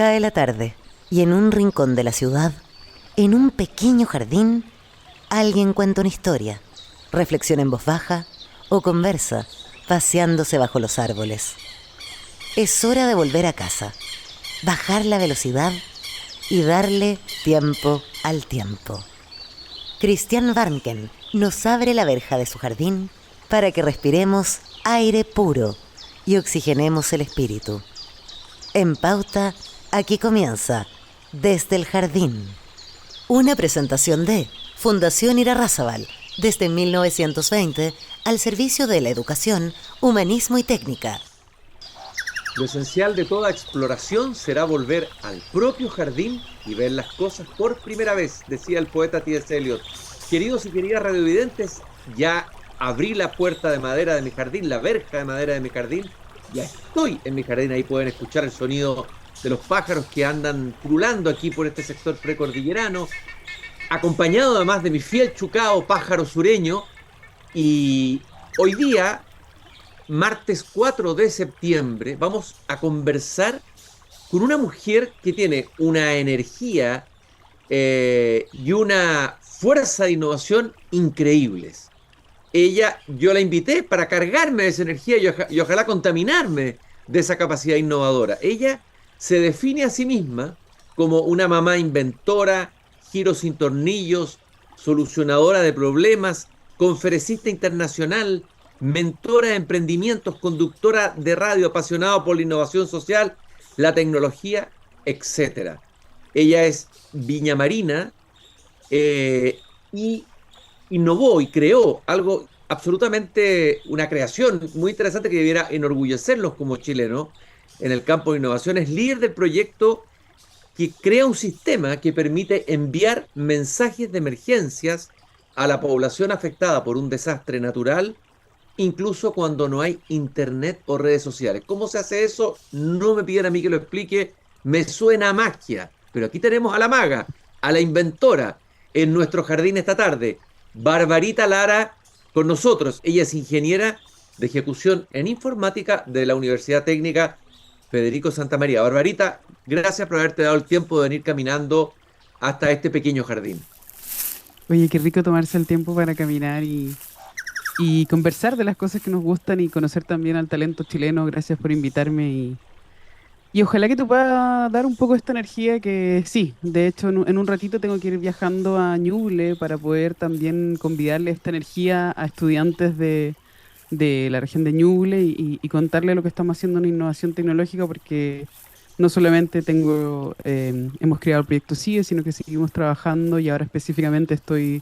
Cae la tarde y en un rincón de la ciudad, en un pequeño jardín, alguien cuenta una historia, reflexiona en voz baja o conversa, paseándose bajo los árboles. Es hora de volver a casa, bajar la velocidad y darle tiempo al tiempo. Christian Warnken nos abre la verja de su jardín para que respiremos aire puro y oxigenemos el espíritu. En Pauta, aquí comienza Desde el Jardín. Una presentación de Fundación Irarrázaval, desde 1920, al servicio de la educación, humanismo y técnica. Lo esencial de toda exploración será volver al propio jardín y ver las cosas por primera vez, decía el poeta T.S. Eliot. Queridos y queridas radiovidentes, ya abrí la puerta de madera de mi jardín, la verja de madera de mi jardín, ya estoy en mi jardín, ahí pueden escuchar el sonido de los pájaros que andan pululando aquí por este sector precordillerano, acompañado además de mi fiel chucao pájaro sureño, y hoy día, martes 4 de septiembre, vamos a conversar con una mujer que tiene una energía y una fuerza de innovación increíbles. Yo la invité para cargarme de esa energía y ojalá contaminarme de esa capacidad innovadora. Ella se define a sí misma como una mamá inventora, giro sin tornillos, solucionadora de problemas, conferencista internacional, mentora de emprendimientos, conductora de radio, apasionada por la innovación social, la tecnología, etcétera. Ella es viñamarina y innovó y creó algo absolutamente, una creación muy interesante que debiera enorgullecerlos como chilenos en el campo de innovación. Es líder del proyecto que crea un sistema que permite enviar mensajes de emergencias a la población afectada por un desastre natural, incluso cuando no hay internet o redes sociales. ¿Cómo se hace eso? No me piden a mí que lo explique, me suena a magia, pero aquí tenemos a la maga, a la inventora en nuestro jardín esta tarde, Barbarita Lara, con nosotros. Ella es ingeniera de ejecución en informática de la Universidad Técnica Federico Santa María. Barbarita, gracias por haberte dado el tiempo de venir caminando hasta este pequeño jardín. Oye, qué rico tomarse el tiempo para caminar y conversar de las cosas que nos gustan y conocer también al talento chileno. Gracias por invitarme y ojalá que te pueda dar un poco esta energía que sí, de hecho en un ratito tengo que ir viajando a Ñuble para poder también convidarle esta energía a estudiantes de la región de Ñuble y contarle lo que estamos haciendo en innovación tecnológica porque no solamente hemos creado el proyecto CIE, sino que seguimos trabajando y ahora específicamente estoy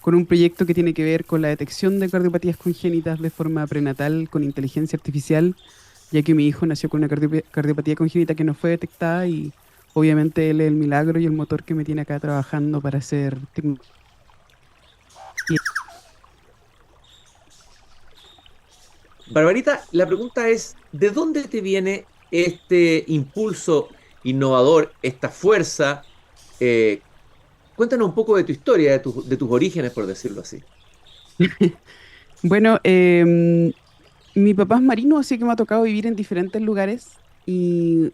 con un proyecto que tiene que ver con la detección de cardiopatías congénitas de forma prenatal con inteligencia artificial, ya que mi hijo nació con una cardiopatía congénita que no fue detectada y obviamente él es el milagro y el motor que me tiene acá trabajando para hacer tecnología. Barbarita, la pregunta es, ¿de dónde te viene este impulso innovador, esta fuerza? Eh, Cuéntanos un poco de tu historia, de tus orígenes, por decirlo así. Bueno, mi papá es marino, así que me ha tocado vivir en diferentes lugares y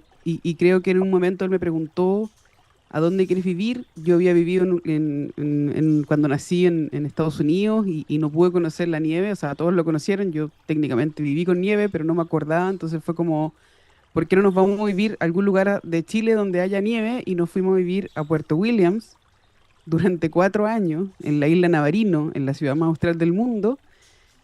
creo que en un momento él me preguntó ¿a dónde quieres vivir? Yo había vivido cuando nací en Estados Unidos y no pude conocer la nieve, o sea, todos lo conocieron, yo técnicamente viví con nieve, pero no me acordaba, entonces fue como, ¿por qué no nos vamos a vivir a algún lugar de Chile donde haya nieve? Y nos fuimos a vivir a Puerto Williams durante 4 años, en la isla Navarino, en la ciudad más austral del mundo.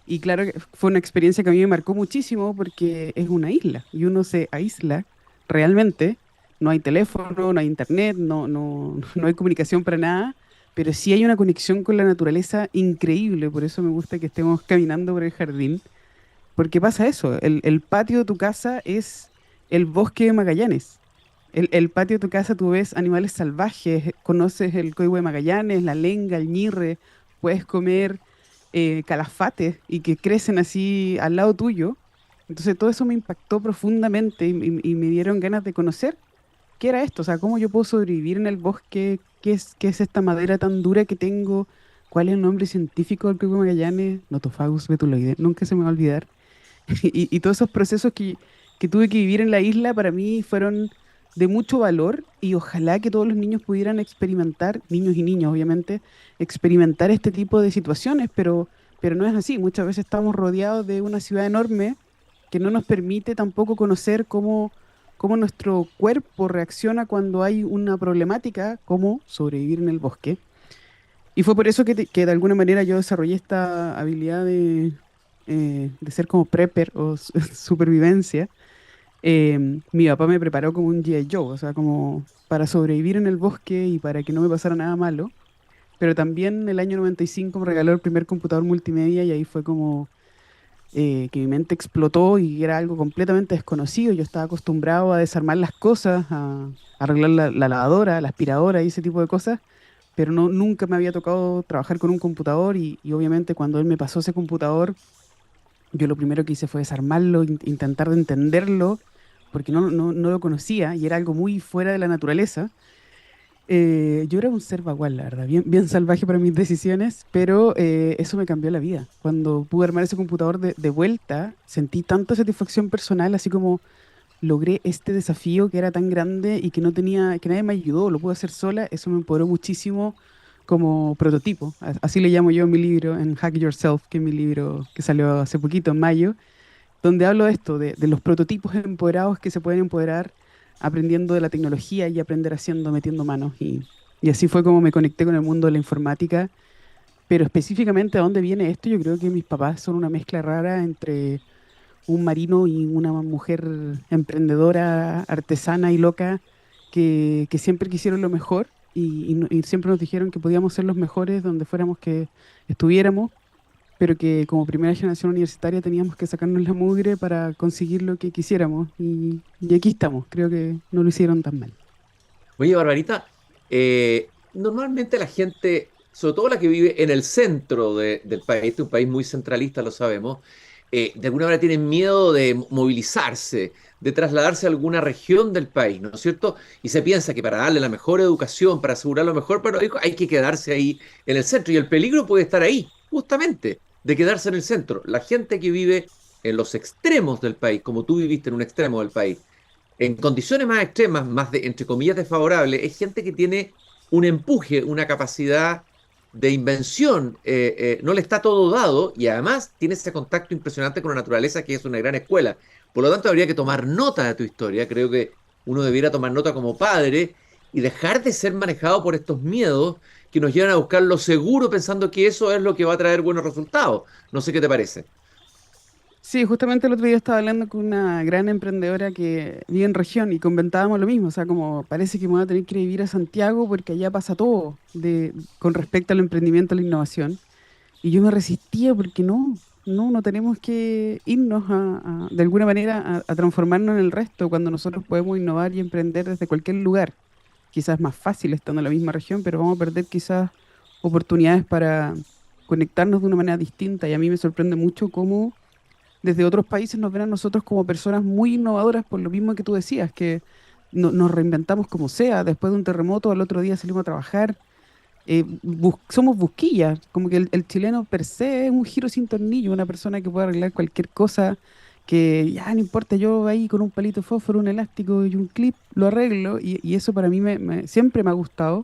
Y claro, que fue una experiencia que a mí me marcó muchísimo porque es una isla y uno se aísla realmente. No hay teléfono, no hay internet, no hay comunicación para nada, pero sí hay una conexión con la naturaleza increíble. Por eso me gusta que estemos caminando por el jardín, porque pasa eso. El patio de tu casa es el bosque de Magallanes. El patio de tu casa tú ves animales salvajes, conoces el coihue de Magallanes, la lenga, el ñirre, puedes comer calafates y que crecen así al lado tuyo. Entonces todo eso me impactó profundamente y me dieron ganas de conocer qué era esto, o sea, cómo yo puedo sobrevivir en el bosque, qué es esta madera tan dura que tengo, cuál es el nombre científico del coihue de Magallanes, Nothofagus betuloide, nunca se me va a olvidar. Y todos esos procesos que tuve que vivir en la isla para mí fueron de mucho valor y ojalá que todos los niños pudieran experimentar, niños y niñas obviamente, experimentar este tipo de situaciones, pero no es así. Muchas veces estamos rodeados de una ciudad enorme que no nos permite tampoco conocer cómo nuestro cuerpo reacciona cuando hay una problemática, como sobrevivir en el bosque. Y fue por eso que de alguna manera yo desarrollé esta habilidad de ser como prepper o supervivencia. Mi papá me preparó como un G.I. Joe, o sea, como para sobrevivir en el bosque y para que no me pasara nada malo. Pero también en el año 95 me regaló el primer computador multimedia y ahí fue como que mi mente explotó y era algo completamente desconocido. Yo estaba acostumbrado a desarmar las cosas, a arreglar la lavadora, la aspiradora y ese tipo de cosas, pero no, nunca me había tocado trabajar con un computador y obviamente cuando él me pasó ese computador, yo lo primero que hice fue desarmarlo, intentar de entenderlo, porque no lo conocía y era algo muy fuera de la naturaleza. Yo era un ser vagual, la verdad, bien salvaje para mis decisiones, pero eso me cambió la vida. Cuando pude armar ese computador de vuelta, sentí tanta satisfacción personal, así como logré este desafío que era tan grande y que no tenía, que nadie me ayudó, lo pude hacer sola, eso me empoderó muchísimo como prototipo. Así le llamo yo en mi libro, en Hack Yourself, que es mi libro que salió hace poquito, en mayo, donde hablo de esto, de los prototipos empoderados que se pueden empoderar aprendiendo de la tecnología y aprender haciendo, metiendo manos. Y así fue como me conecté con el mundo de la informática. Pero específicamente a dónde viene esto, yo creo que mis papás son una mezcla rara entre un marino y una mujer emprendedora, artesana y loca que siempre quisieron lo mejor y siempre nos dijeron que podíamos ser los mejores donde fuéramos que estuviéramos, pero que como primera generación universitaria teníamos que sacarnos la mugre para conseguir lo que quisiéramos. Y aquí estamos, creo que no lo hicieron tan mal. Oye, Barbarita, normalmente la gente, sobre todo la que vive en el centro del país, este es un país muy centralista, lo sabemos, de alguna manera tienen miedo de movilizarse, de trasladarse a alguna región del país, ¿no es cierto? Y se piensa que para darle la mejor educación, para asegurar lo mejor, pero hay que quedarse ahí en el centro. Y el peligro puede estar ahí, justamente, de quedarse en el centro. La gente que vive en los extremos del país, como tú viviste en un extremo del país, en condiciones más extremas, más de, entre comillas, desfavorables, es gente que tiene un empuje, una capacidad de invención, no le está todo dado y además tiene ese contacto impresionante con la naturaleza que es una gran escuela. Por lo tanto, habría que tomar nota de tu historia. Creo que uno debiera tomar nota como padre y dejar de ser manejado por estos miedos que nos llevan a buscar lo seguro pensando que eso es lo que va a traer buenos resultados. No sé qué te parece. Sí, justamente el otro día estaba hablando con una gran emprendedora que vive en región y comentábamos lo mismo, o sea, como parece que me voy a tener que ir a vivir a Santiago porque allá pasa todo con respecto al emprendimiento y la innovación. Y yo me resistía porque no tenemos que irnos de alguna manera a transformarnos en el resto cuando nosotros podemos innovar y emprender desde cualquier lugar. Quizás más fácil estando en la misma región, pero vamos a perder quizás oportunidades para conectarnos de una manera distinta. Y a mí me sorprende mucho cómo desde otros países nos ven a nosotros como personas muy innovadoras por lo mismo que tú decías, que nos reinventamos como sea. Después de un terremoto, al otro día salimos a trabajar. Somos busquillas, como que el chileno per se es un giro sin tornillo, una persona que puede arreglar cualquier cosa, que ya no importa, yo ahí con un palito de fósforo, un elástico y un clip lo arreglo, y eso para mí siempre me ha gustado,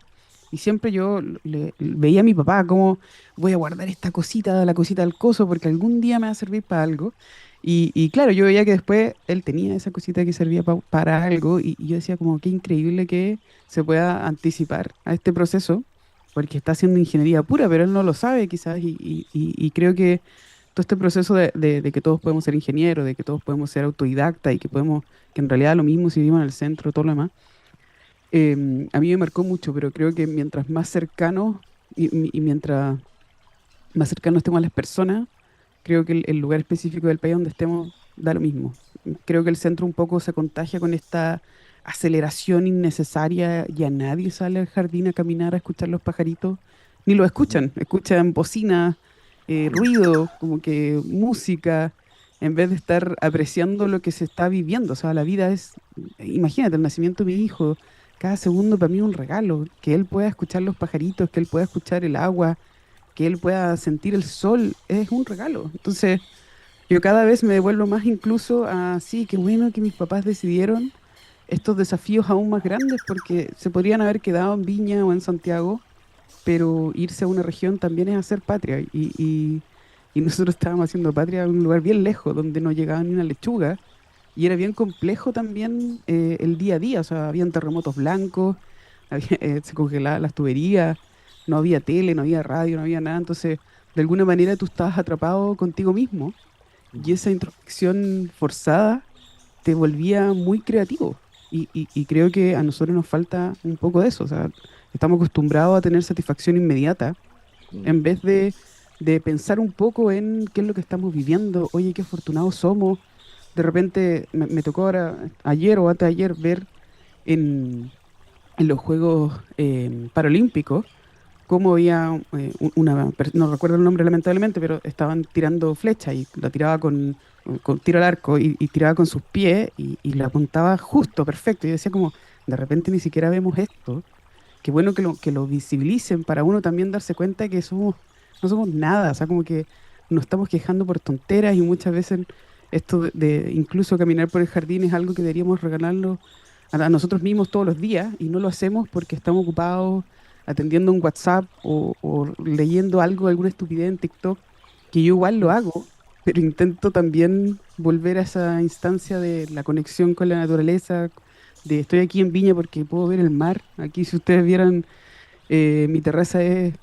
y siempre yo veía a mi papá como voy a guardar esta cosita, la cosita del coso, porque algún día me va a servir para algo. Y claro, yo veía que después él tenía esa cosita que servía para algo, y yo decía como qué increíble que se pueda anticipar a este proceso porque está haciendo ingeniería pura, pero él no lo sabe quizás, y creo que todo este proceso de que todos podemos ser ingenieros, de que todos podemos ser autodidactas y que podemos, que en realidad lo mismo si vivimos en el centro, todo lo demás, a mí me marcó mucho, pero creo que mientras más cercanos y mientras más cercanos estemos a las personas, creo que el lugar específico del país donde estemos da lo mismo. Creo que el centro un poco se contagia con esta aceleración innecesaria y a nadie sale al jardín a caminar a escuchar los pajaritos, ni lo escuchan, escuchan bocina, ruido, como que música, en vez de estar apreciando lo que se está viviendo. O sea, la vida es, imagínate, el nacimiento de mi hijo, cada segundo para mí es un regalo, que él pueda escuchar los pajaritos, que él pueda escuchar el agua, que él pueda sentir el sol, es un regalo. Entonces, yo cada vez me devuelvo más incluso a, sí, qué bueno que mis papás decidieron estos desafíos aún más grandes porque se podrían haber quedado en Viña o en Santiago, pero irse a una región también es hacer patria. Y nosotros estábamos haciendo patria en un lugar bien lejos, donde no llegaba ni una lechuga. Y era bien complejo también el día a día. O sea, habían terremotos blancos, se congelaban las tuberías, no había tele, no había radio, no había nada. Entonces, de alguna manera tú estabas atrapado contigo mismo. Y esa introspección forzada te volvía muy creativo. Y creo que a nosotros nos falta un poco de eso. O sea, estamos acostumbrados a tener satisfacción inmediata Mm. en vez de pensar un poco en qué es lo que estamos viviendo. Oye, qué afortunados somos. De repente me tocó ahora, ayer o antes de ayer, ver en, en los Juegos Paralímpicos cómo había no recuerdo el nombre lamentablemente, pero estaban tirando flecha y la tiraba con tiro al arco y tiraba con sus pies y la apuntaba justo, perfecto. Y decía como, de repente ni siquiera vemos esto. Qué bueno que lo visibilicen para uno también darse cuenta que no somos nada. O sea, como que nos estamos quejando por tonteras y muchas veces esto de incluso caminar por el jardín es algo que deberíamos regalarlo a nosotros mismos todos los días y no lo hacemos porque estamos ocupados atendiendo un WhatsApp o leyendo algo, alguna estupidez en TikTok, que yo igual lo hago, pero intento también volver a esa instancia de la conexión con la naturaleza, de estoy aquí en Viña porque puedo ver el mar. Aquí si ustedes vieran, mi terraza es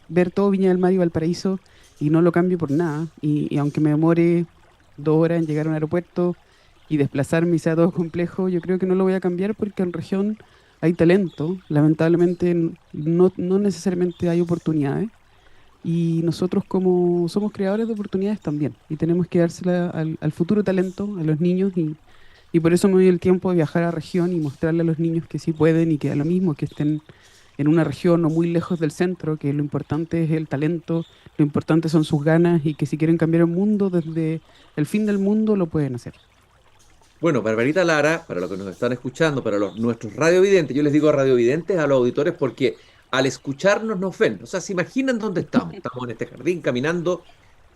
ver todo Viña del Mar y Valparaíso y no lo cambio por nada. Y aunque me demore 2 horas en llegar a un aeropuerto y desplazarme y sea todo complejo, yo creo que no lo voy a cambiar porque en región hay talento. Lamentablemente no necesariamente hay oportunidades. Y nosotros como somos creadores de oportunidades también. Y tenemos que dársela al futuro talento, a los niños. Y por eso me doy el tiempo de viajar a la región y mostrarle a los niños que sí pueden y que da lo mismo, que estén en una región o muy lejos del centro, que lo importante es el talento, lo importante son sus ganas y que si quieren cambiar el mundo desde el fin del mundo lo pueden hacer. Bueno, Barbarita Lara, para los que nos están escuchando, para nuestros radiovidentes, yo les digo radiovidentes a los auditores porque al escucharnos nos ven. O sea, se imaginan dónde estamos. Estamos en este jardín caminando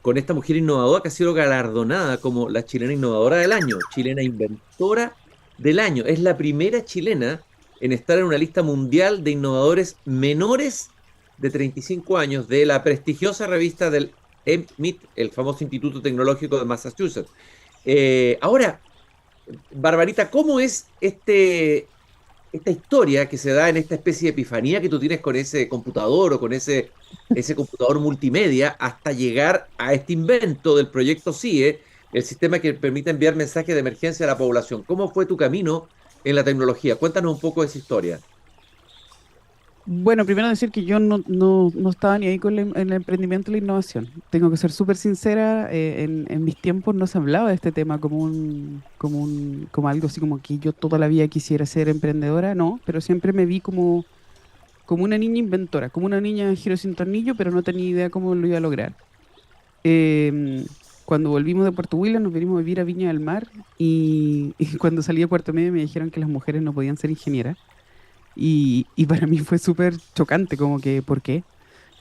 con esta mujer innovadora que ha sido galardonada como la chilena innovadora del año, chilena inventora del año. Es la primera chilena en estar en una lista mundial de innovadores menores de 35 años de la prestigiosa revista del MIT, el famoso Instituto Tecnológico de Massachusetts. Ahora, Barbarita, ¿cómo es esta historia que se da en esta especie de epifanía que tú tienes con ese computador o con ese computador multimedia hasta llegar a este invento del proyecto CIE, el sistema que permite enviar mensajes de emergencia a la población? ¿Cómo fue tu camino en la tecnología? Cuéntanos un poco de esa historia. Bueno, primero decir que yo no estaba ni ahí con el emprendimiento y la innovación. Tengo que ser súper sincera, en mis tiempos no se hablaba de este tema como algo así como que yo toda la vida quisiera ser emprendedora, no, pero siempre me vi como una niña inventora, como una niña de giro sin tornillo, pero no tenía idea cómo lo iba a lograr. Em, Cuando volvimos de Puerto William nos vinimos a vivir a Viña del Mar y cuando salí de Puerto Medio me dijeron que las mujeres no podían ser ingenieras. Y para mí fue súper chocante, como que, ¿por qué?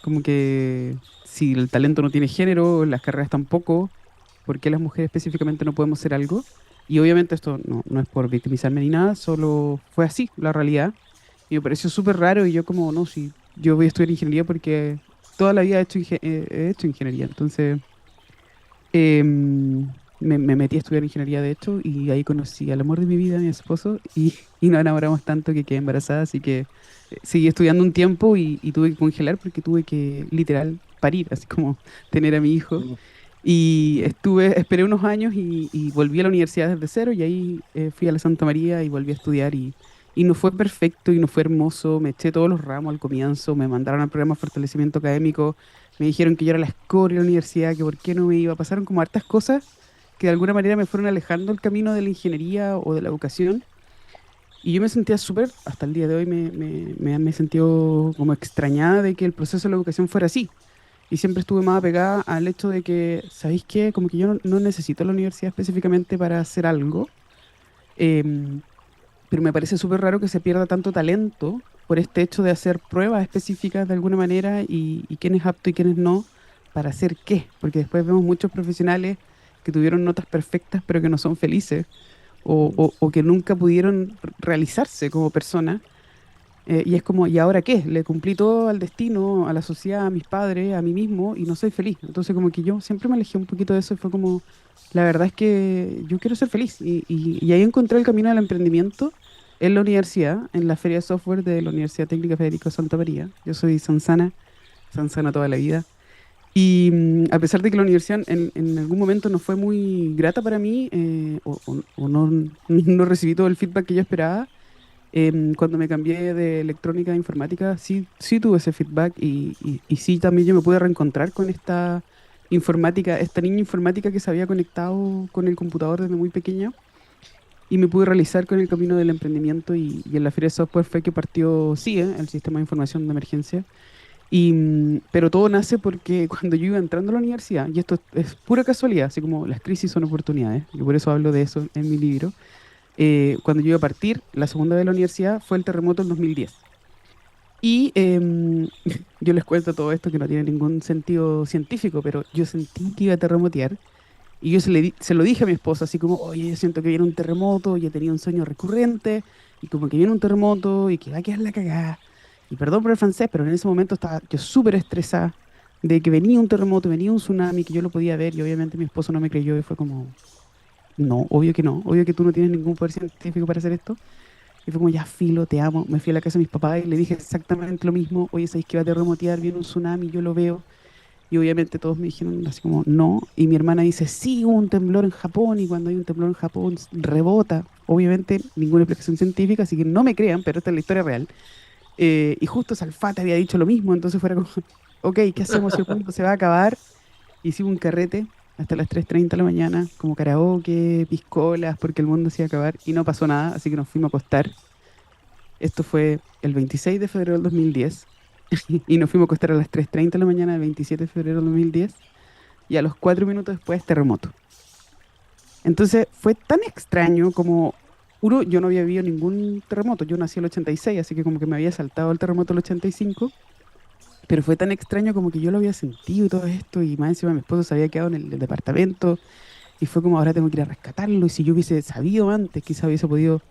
Como que si el talento no tiene género, las carreras tampoco, ¿por qué las mujeres específicamente no podemos ser algo? Y obviamente esto no es por victimizarme ni nada, solo fue así, la realidad. Y me pareció súper raro y yo como, no, si yo voy a estudiar ingeniería porque toda la vida he hecho ingeniería. Entonces me metí a estudiar ingeniería de hecho y ahí conocí al amor de mi vida, a mi esposo, y nos enamoramos tanto que quedé embarazada, así que seguí estudiando un tiempo y tuve que congelar porque tuve que literal parir, así como tener a mi hijo. Mm. Y esperé unos años y volví a la universidad desde cero y ahí fui a la Santa María y volví a estudiar y no fue perfecto y no fue hermoso, me eché todos los ramos al comienzo, me mandaron al programa de fortalecimiento académico, me dijeron que yo era la escoria de la universidad, que por qué no me iba, pasaron como hartas cosas que de alguna manera me fueron alejando el camino de la ingeniería o de la educación y yo me sentía súper, hasta el día de hoy me he sentido como extrañada de que el proceso de la educación fuera así. Y siempre estuve más apegada al hecho de que, ¿sabéis qué? Como que yo no necesito la universidad específicamente para hacer algo, em, pero me parece súper raro que se pierda tanto talento por este hecho de hacer pruebas específicas de alguna manera y quién es apto y quién es no para hacer qué. Porque después vemos muchos profesionales que tuvieron notas perfectas pero que no son felices o que nunca pudieron realizarse como personas. Y es como, ¿y ahora qué? Le cumplí todo al destino, a la sociedad, a mis padres, a mí mismo, y no soy feliz. Entonces como que yo siempre me alejé un poquito de eso y fue como, la verdad es que yo quiero ser feliz. Y ahí encontré el camino del emprendimiento en la universidad, en la feria de software de la Universidad Técnica Federico Santa María. Yo soy Sansana, Sansana toda la vida. Y a pesar de que la universidad en algún momento no fue muy grata para mí, o no, no recibí todo el feedback que yo esperaba, cuando me cambié de electrónica a informática, sí, sí tuve ese feedback y sí también yo me pude reencontrar con esta informática, esta niña informática que se había conectado con el computador desde muy pequeña y me pude realizar con el camino del emprendimiento y en la feria de software fue que partió SIE, el sistema de información de emergencia. Pero todo nace porque cuando yo iba entrando a la universidad, y esto es pura casualidad, así como las crisis son oportunidades, y por eso hablo de eso en mi libro, cuando yo iba a partir, la segunda vez de la universidad fue el terremoto en 2010. Y yo les cuento todo esto que no tiene ningún sentido científico, pero yo sentí que iba a terremotear. Y yo se lo dije a mi esposa, así como, oye, yo siento que viene un terremoto, yo tenía un sueño recurrente, y como que viene un terremoto, y que va a quedar la cagada. Y perdón por el francés, pero en ese momento estaba yo súper estresada de que venía un terremoto, venía un tsunami, que yo lo podía ver, y obviamente mi esposo no me creyó, y fue como, no, obvio que no, obvio que tú no tienes ningún poder científico para hacer esto. Y fue como, ya filo, te amo. Me fui a la casa de mis papás y le dije exactamente lo mismo. Oye, ¿sabéis que va a terremotear? Viene un tsunami, yo lo veo. Y obviamente todos me dijeron así como, no. Y mi hermana dice, sí, hubo un temblor en Japón y cuando hay un temblor en Japón rebota. Obviamente ninguna explicación científica, así que no me crean, pero esta es la historia real. Y justo Salfate había dicho lo mismo, entonces fuera como, ok, ¿qué hacemos si el mundo se va a acabar? Hicimos un carrete hasta las 3:30 de la mañana, como karaoke, piscolas, porque el mundo se iba a acabar y no pasó nada, así que nos fuimos a acostar. Esto fue el 26 de febrero del 2010 y nos fuimos a acostar a las 3:30 de la mañana del 27 de febrero del 2010 y a los 4 minutos después terremoto. Entonces fue tan extraño como, uno, yo no había vivido ningún terremoto, yo nací en el 86, así que como que me había saltado el terremoto del 85, pero fue tan extraño como que yo lo había sentido y todo esto, y más encima mi esposo se había quedado en el departamento, y fue como ahora tengo que ir a rescatarlo, y si yo hubiese sabido antes, quizá hubiese podido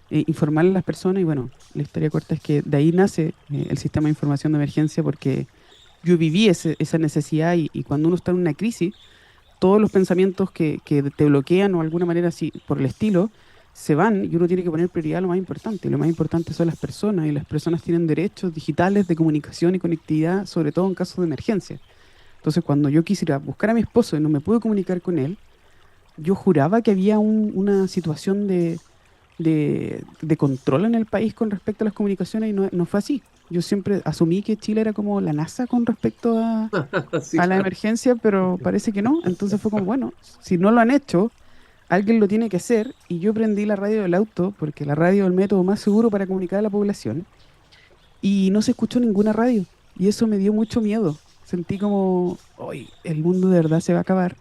informarle a las personas, y bueno, la historia corta es que de ahí nace el sistema de información de emergencia, porque yo viví esa necesidad, y cuando uno está en una crisis, todos los pensamientos que te bloquean o de alguna manera así por el estilo, se van y uno tiene que poner prioridad a lo más importante. Y lo más importante son las personas y las personas tienen derechos digitales de comunicación y conectividad, sobre todo en casos de emergencia. Entonces, cuando yo quisiera buscar a mi esposo y no me pude comunicar con él, yo juraba que había una situación de control en el país con respecto a las comunicaciones y no, no fue así. Yo siempre asumí que Chile era como la NASA con respecto Sí, a la claro. emergencia, pero parece que no. Entonces fue como, bueno, si no lo han hecho, alguien lo tiene que hacer. Y yo prendí la radio del auto, porque la radio es el método más seguro para comunicar a la población. Y no se escuchó ninguna radio. Y eso me dio mucho miedo. Sentí como, hoy el mundo de verdad se va a acabar.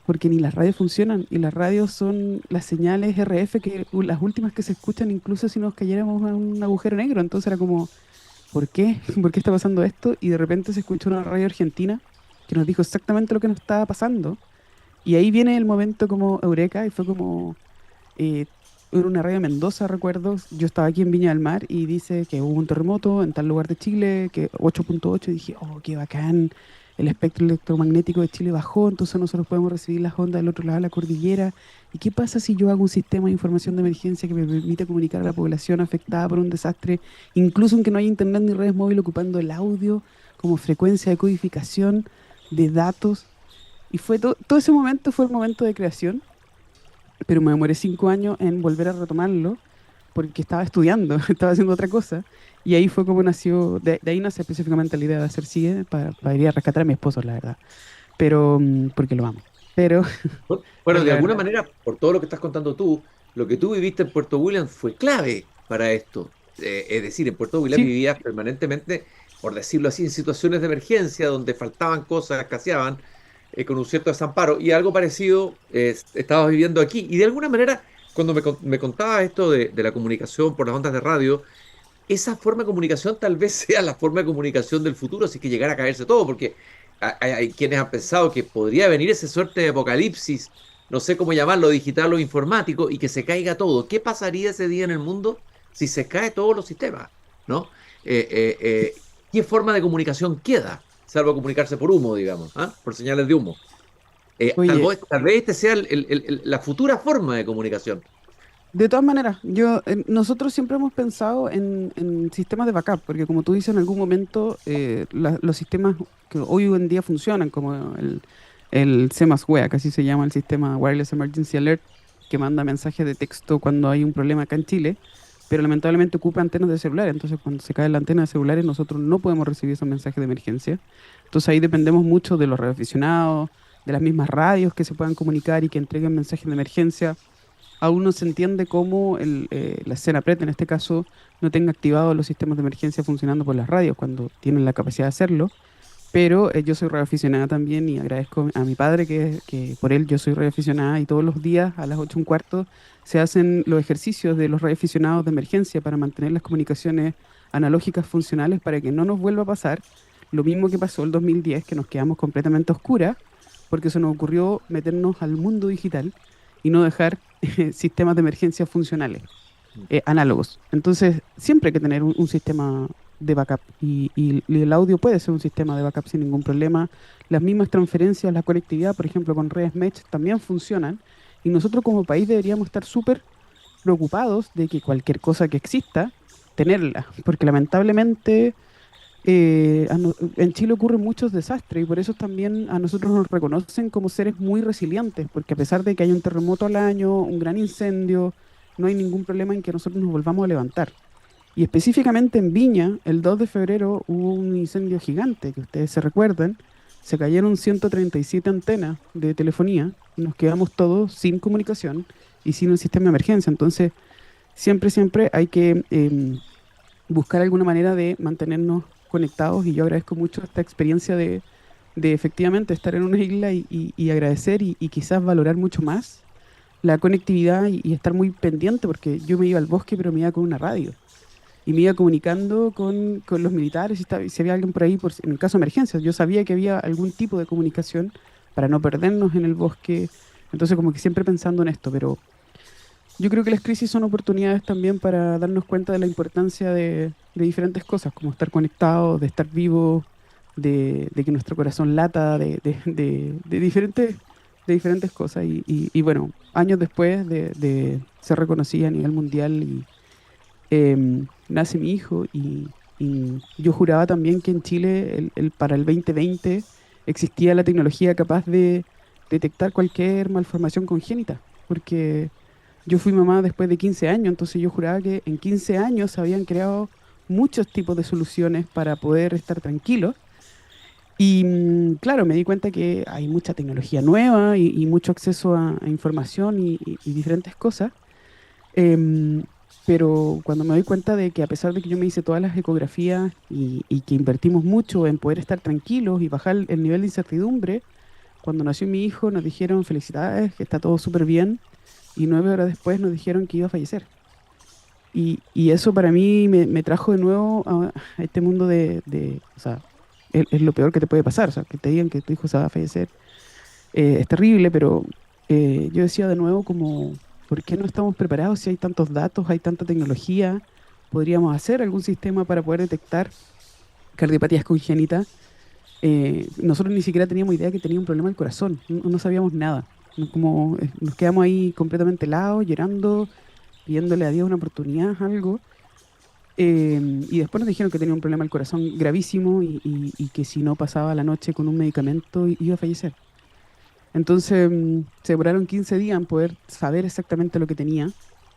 Porque ni las radios funcionan. Y las radios son las señales RF, que las últimas que se escuchan, incluso si nos cayéramos a un agujero negro. Entonces era como, ¿por qué? ¿Por qué está pasando esto? Y de repente se escuchó una radio argentina que nos dijo exactamente lo que nos estaba pasando. Y ahí viene el momento como eureka y fue como, eh, en una radio de Mendoza, recuerdo, yo estaba aquí en Viña del Mar y dice que hubo un terremoto en tal lugar de Chile, que 8.8, y dije, oh, qué bacán, el espectro electromagnético de Chile bajó, entonces nosotros podemos recibir las ondas del otro lado de la cordillera. ¿Y qué pasa si yo hago un sistema de información de emergencia que me permite comunicar a la población afectada por un desastre, incluso aunque no haya internet ni redes móviles, ocupando el audio como frecuencia de codificación de datos? Y fue todo ese momento fue el momento de creación, pero me demoré 5 años en volver a retomarlo porque estaba estudiando, estaba haciendo otra cosa. Y ahí fue como nació, de ahí nace específicamente la idea de hacer CIE para ir a rescatar a mi esposo, la verdad. Pero, porque lo amo. Pero, Bueno, pero de la alguna verdad, manera, por todo lo que estás contando tú, lo que tú viviste en Puerto Williams fue clave para esto. Es decir, en Puerto Williams sí, vivías permanentemente, por decirlo así, en situaciones de emergencia donde faltaban cosas, escaseaban, con un cierto desamparo. Y algo parecido estabas viviendo aquí. Y de alguna manera, cuando me contabas esto de la comunicación por las ondas de radio, esa forma de comunicación tal vez sea la forma de comunicación del futuro, si es que llegara a caerse todo, porque hay quienes han pensado que podría venir esa suerte de apocalipsis no sé cómo llamarlo, digital o informático, y que se caiga todo. ¿Qué pasaría ese día en el mundo si se caen todos los sistemas? ¿No? ¿Qué forma de comunicación queda? Salvo comunicarse por humo, digamos, ¿ah? Por señales de humo. Oye, Tal vez este sea la futura forma de comunicación. de todas maneras, nosotros siempre hemos pensado en sistemas de backup, porque como tú dices, en algún momento los sistemas que hoy en día funcionan, como el CMAS-WEA, que así se llama el sistema Wireless Emergency Alert, que manda mensajes de texto cuando hay un problema acá en Chile, pero lamentablemente ocupa antenas de celular, entonces cuando se cae la antena de celulares nosotros no podemos recibir esos mensajes de emergencia. Entonces ahí dependemos mucho de los radioaficionados, de las mismas radios que se puedan comunicar y que entreguen mensajes de emergencia. Aún no se entiende cómo la Senapred, en este caso, no tenga activados los sistemas de emergencia funcionando por las radios cuando tienen la capacidad de hacerlo. Pero yo soy radioaficionada también y agradezco a mi padre que por él yo soy radioaficionada y todos los días a las 8:15 se hacen los ejercicios de los radioaficionados de emergencia para mantener las comunicaciones analógicas funcionales para que no nos vuelva a pasar lo mismo que pasó el 2010, que nos quedamos completamente a oscuras porque se nos ocurrió meternos al mundo digital y no dejar sistemas de emergencia funcionales, análogos. Entonces, siempre hay que tener un sistema de backup y el audio puede ser un sistema de backup sin ningún problema. Las mismas transferencias, la conectividad, por ejemplo, con redes mesh también funcionan y nosotros como país deberíamos estar súper preocupados de que cualquier cosa que exista, tenerla, porque lamentablemente en Chile ocurren muchos desastres y por eso también a nosotros nos reconocen como seres muy resilientes, porque a pesar de que hay un terremoto al año, un gran incendio, no hay ningún problema en que nosotros nos volvamos a levantar. Y específicamente en Viña, el 2 de febrero hubo un incendio gigante, que ustedes se recuerdan, se cayeron 137 antenas de telefonía y nos quedamos todos sin comunicación y sin un sistema de emergencia. Entonces, siempre hay que buscar alguna manera de mantenernos conectados y yo agradezco mucho esta experiencia de efectivamente estar en una isla y agradecer y quizás valorar mucho más la conectividad y estar muy pendiente porque yo me iba al bosque pero me iba con una radio y me iba comunicando con los militares y si había alguien por ahí en caso de emergencia. Yo sabía que había algún tipo de comunicación para no perdernos en el bosque. Entonces como que siempre pensando en esto, pero yo creo que las crisis son oportunidades también para darnos cuenta de la importancia de diferentes cosas, como estar conectados, de estar vivos, de que nuestro corazón lata, de diferentes cosas. Y bueno, años después de ser reconocida a nivel mundial, nace mi hijo y yo juraba también que en Chile para el 2020 existía la tecnología capaz de detectar cualquier malformación congénita, porque yo fui mamá después de 15 años, entonces yo juraba que en 15 años se habían creado muchos tipos de soluciones para poder estar tranquilos. Y claro, me di cuenta que hay mucha tecnología nueva y mucho acceso a información y diferentes cosas. Em, pero cuando me doy cuenta de que a pesar de que yo me hice todas las ecografías y que invertimos mucho en poder estar tranquilos y bajar el nivel de incertidumbre, cuando nació mi hijo nos dijeron felicidades, que está todo súper bien, y 9 horas después nos dijeron que iba a fallecer. Y eso para mí me trajo de nuevo a este mundo o sea, es lo peor que te puede pasar, o sea, que te digan que tu hijo se va a fallecer. Es terrible, pero yo decía de nuevo como, ¿por qué no estamos preparados si hay tantos datos, hay tanta tecnología? ¿Podríamos hacer algún sistema para poder detectar cardiopatías congénitas? Nosotros ni siquiera teníamos idea que tenía un problema del corazón, no sabíamos nada. Como, nos quedamos ahí completamente helados, llorando, pidiéndole a Dios una oportunidad, algo. Y después nos dijeron que tenía un problema del corazón gravísimo y que si no pasaba la noche con un medicamento iba a fallecer. Entonces se demoraron 15 días en poder saber exactamente lo que tenía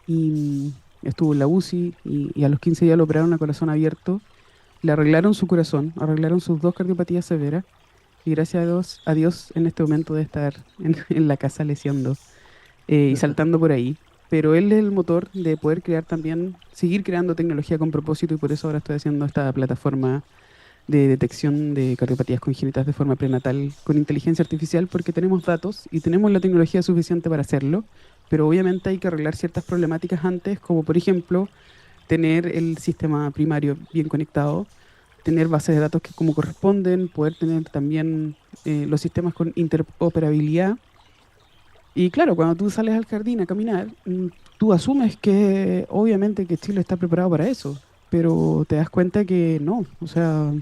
y estuvo en la UCI y a los 15 días lo operaron a corazón abierto, le arreglaron su corazón, arreglaron sus dos cardiopatías severas y gracias a Dios en este momento de estar en la casa leseando y saltando por ahí. Pero él es el motor de poder crear también, seguir creando tecnología con propósito y por eso ahora estoy haciendo esta plataforma de detección de cardiopatías congénitas de forma prenatal con inteligencia artificial porque tenemos datos y tenemos la tecnología suficiente para hacerlo, pero obviamente hay que arreglar ciertas problemáticas antes, como por ejemplo tener el sistema primario bien conectado, tener bases de datos que como corresponden, poder tener también los sistemas con interoperabilidad Y claro, cuando tú sales al jardín a caminar, tú asumes que obviamente que Chile está preparado para eso, pero te das cuenta que no. O sea,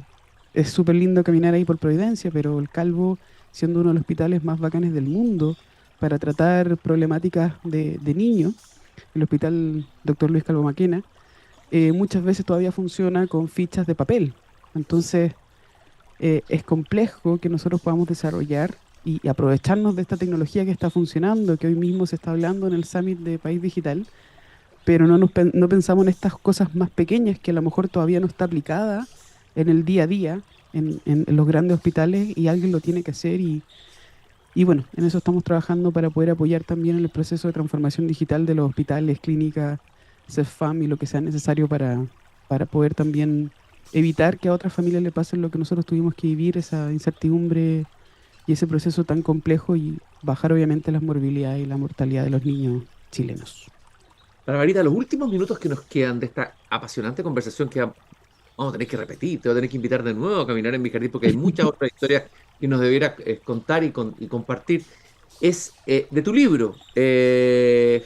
es súper lindo caminar ahí por Providencia, pero el Calvo, siendo uno de los hospitales más bacanes del mundo para tratar problemáticas de niños, el hospital Dr. Luis Calvo Maquena, muchas veces todavía funciona con fichas de papel. Entonces, es complejo que nosotros podamos desarrollar y aprovecharnos de esta tecnología que está funcionando, que hoy mismo se está hablando en el Summit de País Digital, pero no pensamos en estas cosas más pequeñas que a lo mejor todavía no está aplicada en el día a día, en los grandes hospitales, y alguien lo tiene que hacer. Y bueno, en eso estamos trabajando para poder apoyar también en el proceso de transformación digital de los hospitales, clínicas, CEFAM y lo que sea necesario para poder también evitar que a otras familias le pasen lo que nosotros tuvimos que vivir, esa incertidumbre y ese proceso tan complejo, y bajar obviamente las morbilidades y la mortalidad de los niños chilenos. Barbarita, los últimos minutos que nos quedan de esta apasionante conversación que vamos a tener que repetir, te voy a tener que invitar de nuevo a caminar en mi jardín porque hay muchas otras historias que nos debiera contar y compartir. Es de tu libro,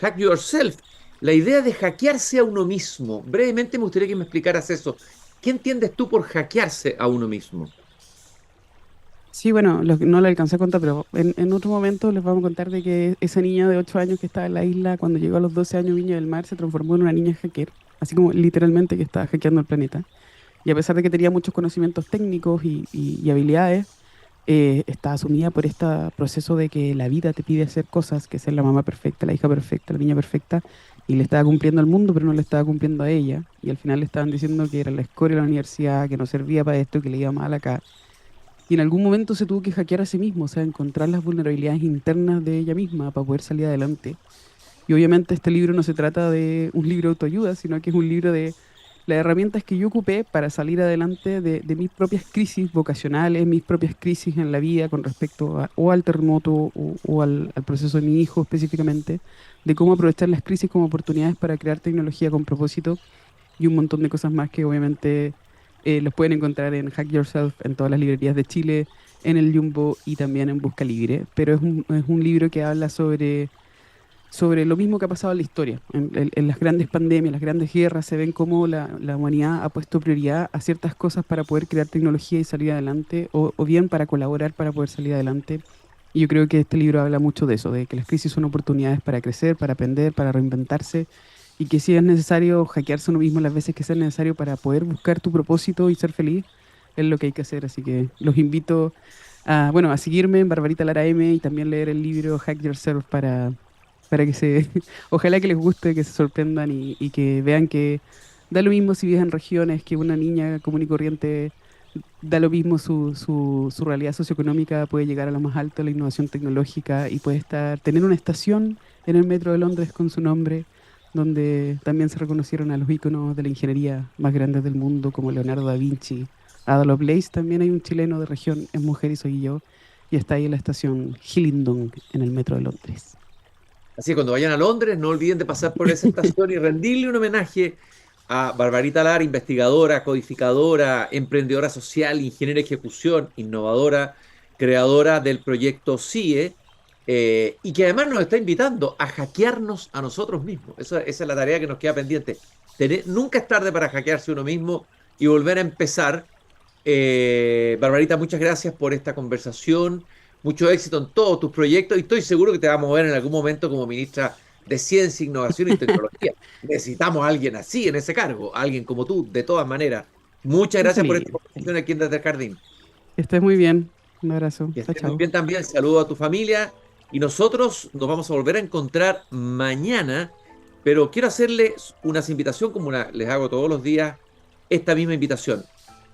Hack Yourself, la idea de hackearse a uno mismo. Brevemente me gustaría que me explicaras eso. ¿Qué entiendes tú por hackearse a uno mismo? Sí, bueno, no lo alcancé a contar, pero en otro momento les vamos a contar de que esa niña de 8 años que estaba en la isla, cuando llegó a los 12 años Viña del Mar, se transformó en una niña hacker, así como literalmente que estaba hackeando el planeta. Y a pesar de que tenía muchos conocimientos técnicos y habilidades, está sumida por este proceso de que la vida te pide hacer cosas, que ser la mamá perfecta, la hija perfecta, la niña perfecta, y le estaba cumpliendo al mundo, pero no le estaba cumpliendo a ella. Y al final le estaban diciendo que era la escoria de la universidad, que no servía para esto, que le iba mal acá. Y en algún momento se tuvo que hackear a sí mismo, o sea, encontrar las vulnerabilidades internas de ella misma para poder salir adelante. Y obviamente este libro no se trata de un libro de autoayuda, sino que es un libro de las herramientas que yo ocupé para salir adelante de mis propias crisis vocacionales, mis propias crisis en la vida con respecto o al terremoto o al proceso de mi hijo específicamente, de cómo aprovechar las crisis como oportunidades para crear tecnología con propósito y un montón de cosas más que obviamente los pueden encontrar en Hack Yourself, en todas las librerías de Chile, en el Jumbo y también en Busca Libre. Pero es un libro que habla sobre lo mismo que ha pasado en la historia. En las grandes pandemias, las grandes guerras, se ven cómo la humanidad ha puesto prioridad a ciertas cosas para poder crear tecnología y salir adelante, o bien para colaborar para poder salir adelante. Y yo creo que este libro habla mucho de eso, de que las crisis son oportunidades para crecer, para aprender, para reinventarse, y que si es necesario hackearse uno mismo las veces que sea necesario para poder buscar tu propósito y ser feliz, es lo que hay que hacer. Así que los invito bueno, a seguirme en Barbarita Lara M y también leer el libro Hack Yourself para que ojalá que les guste, que se sorprendan y que vean que da lo mismo si vives en regiones, que una niña común y corriente, da lo mismo su realidad socioeconómica, puede llegar a lo más alto de la innovación tecnológica y puede tener una estación en el metro de Londres con su nombre, donde también se reconocieron a los íconos de la ingeniería más grandes del mundo, como Leonardo da Vinci, Ada Lovelace. También hay un chileno de región, es mujer y soy yo, y está ahí en la estación Hillingdon, en el metro de Londres. Así que cuando vayan a Londres, no olviden de pasar por esa estación y rendirle un homenaje a Barbarita Lara, investigadora, codificadora, emprendedora social, ingeniera de ejecución, innovadora, creadora del proyecto CIE, y que además nos está invitando a hackearnos a nosotros mismos. Esa es la tarea que nos queda pendiente. Nunca es tarde para hackearse uno mismo y volver a empezar. Barbarita, muchas gracias por esta conversación. Mucho éxito en todos tus proyectos y estoy seguro que te vamos a ver en algún momento como ministra de Ciencia, Innovación y Tecnología. Necesitamos a alguien así en ese cargo, alguien como tú, de todas maneras. Muchas Muy gracias por esta feliz. conversación aquí en Desde el Jardín. Que estés muy bien. Un abrazo. Que Chao, estés muy chao. bien también. Saludo a tu familia y nosotros nos vamos a volver a encontrar mañana, pero quiero hacerles una invitación como les hago todos los días, esta misma invitación.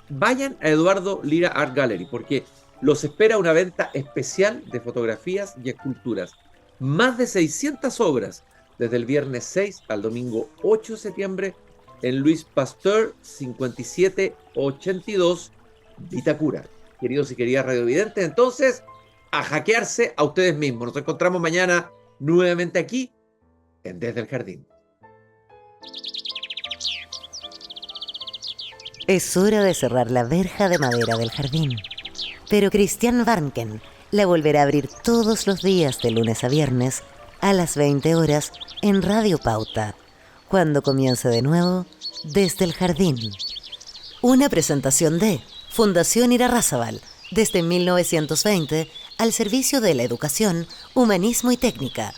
Vayan a Eduardo Lira Art Gallery porque los espera una venta especial de fotografías y esculturas. Más de 600 obras desde el viernes 6 al domingo 8 de septiembre en Luis Pasteur 5782 Vitacura. Queridos y queridas radiovidentes, entonces, a hackearse a ustedes mismos. Nos encontramos mañana nuevamente aquí en Desde el Jardín. Es hora de cerrar la verja de madera del jardín. Pero Christian Warnken, la volverá a abrir todos los días de lunes a viernes a las 20 horas en Radio Pauta, cuando comience de nuevo Desde el Jardín. Una presentación de Fundación Irarrázaval, desde 1920 al servicio de la educación, humanismo y técnica.